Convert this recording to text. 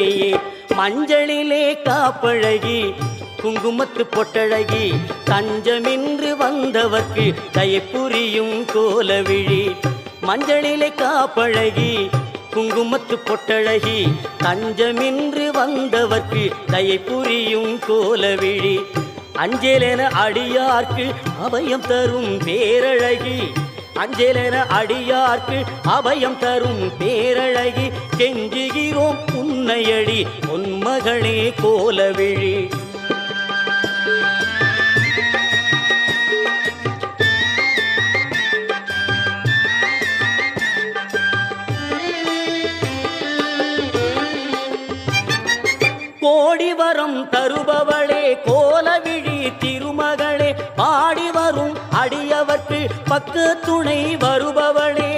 கண்ணியே மஞ்சளிலே காப்பழகி குங்குமத்து பொட்டழகி தஞ்சமின்று வந்தவர்க்கு தயை புரியும் கோலவிழி மஞ்சளிலே காப்பழகி குங்குமத்து பொட்டழகி தஞ்சமின்று வந்தவர்க்கு தயை புரியும் கோலவிழி அஞ்சலென அடியார்க்கு அபயம் தரும் பேரழகி அஞ்சலென அடியார்க்கு அபயம் தரும் பேரழகி கெஞ்சுகிறோம் உன்னையடி பொன்மகளே கோலவிழி கோடி வரம் தருபவளே கோலவிழி திருமகளே பாடி வரும் அடியவர்க்கு பக்க துணை வருபவளே